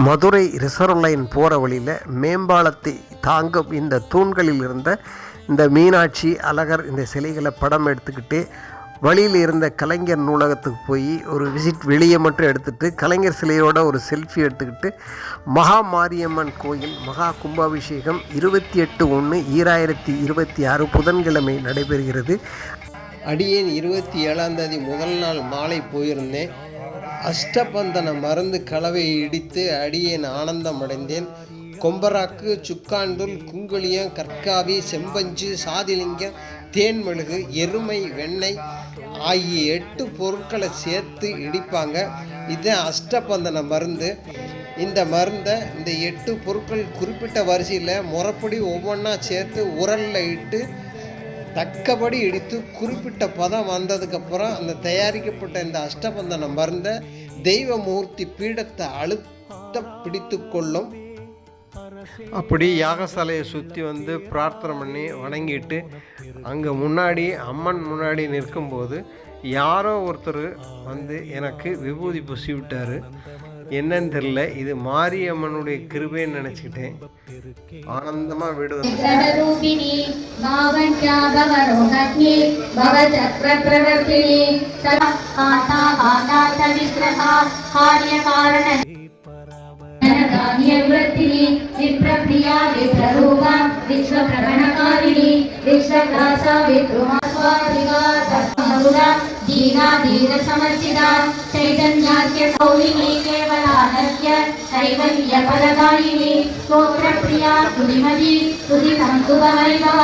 Madurai reserve line போகிற வழியில் மேம்பாலத்தை தாங்கும் இந்த தூண்களில் இருந்த இந்த மீனாட்சி அழகர் இந்த சிலைகளை படம் எடுத்துக்கிட்டு வழியில் இருந்த கலைஞர் நூலகத்துக்கு போய் ஒரு விசிட் வெளியே மட்டும் எடுத்துகிட்டு கலைஞர் சிலையோட ஒரு செல்ஃபி எடுத்துக்கிட்டு மகா மாரியம்மன் கோயில் மகா கும்பாபிஷேகம் 28/1/2026 புதன்கிழமை நடைபெறுகிறது. அடியேன் 27ஆம் முதல் நாள் மாலை போயிருந்தேன். அஷ்டபந்தன மருந்து கலவையை இடித்து அடியேன் ஆனந்தம் அடைந்தேன். கொம்பராக்கு, சுக்காண்டூல், குங்குளியம், கற்காவி, செம்பஞ்சு, சாதிலிங்கம், தேன்மெழுகு, எருமை, வெண்ணெய் ஆகிய 8 பொருட்களை சேர்த்து இடிப்பாங்க. இது அஷ்டபந்தன மருந்து. இந்த மருந்தை இந்த 8 பொருட்கள் குறிப்பிட்ட வரிசையில் முறைப்படி ஒவ்வொன்றா சேர்த்து உரலில் இட்டு தக்கபடி இடித்து குறிப்பிட்ட பதம் வந்ததுக்கப்புறம் அந்த தயாரிக்கப்பட்ட இந்த அஷ்டபந்தன மருந்தை தெய்வமூர்த்தி பீடத்தை அழுத்த பிடித்து கொள்ளும். அப்படி யாகசாலையை சுற்றி வந்து பிரார்த்தனை பண்ணி வணங்கிட்டு அங்கே முன்னாடி அம்மன் முன்னாடி நிற்கும்போது யாரோ ஒருத்தர் வந்து எனக்கு விபூதி பூசி விட்டார். என்னன்னு தெரியல, இது மாரியம்மனுடைய கிருபைன்னு நினச்சிக்கிட்டேன். ஆனந்தமாக வீடு வந்து विप्रप्रिया विप्ररूपा विश्वप्रगणकारिणी विश्वग्रासा विद्रुमास्वादिका तत्मरुदा दीना दीनसमर्चिता चैतन्याख्य सौलिनी केवलानस्य कैवल्यपरदायिनी स्तोत्रप्रिया सुधिमती सुधिसंकुभवैभव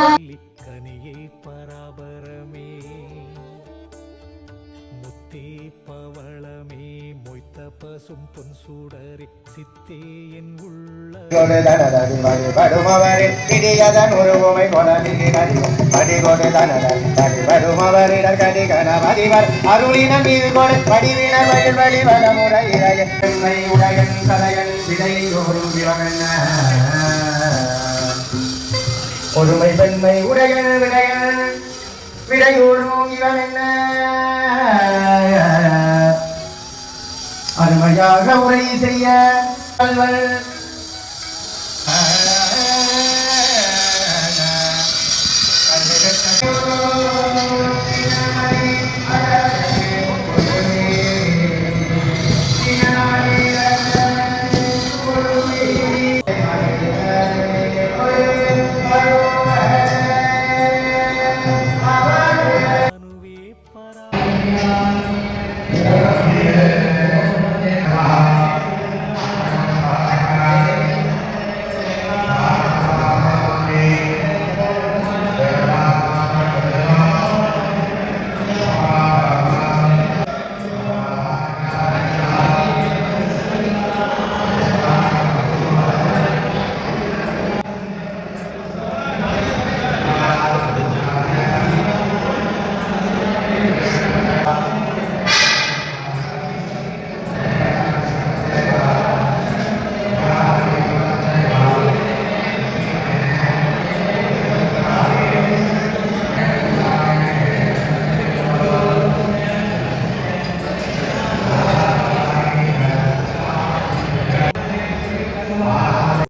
பசும் பொன் சூடரி சித்தே என் உள்ள ஒருமை பெண்மை உடையன் விடையன் விடையோடும் இவன் என்ன அருமையாக உரை செய்ய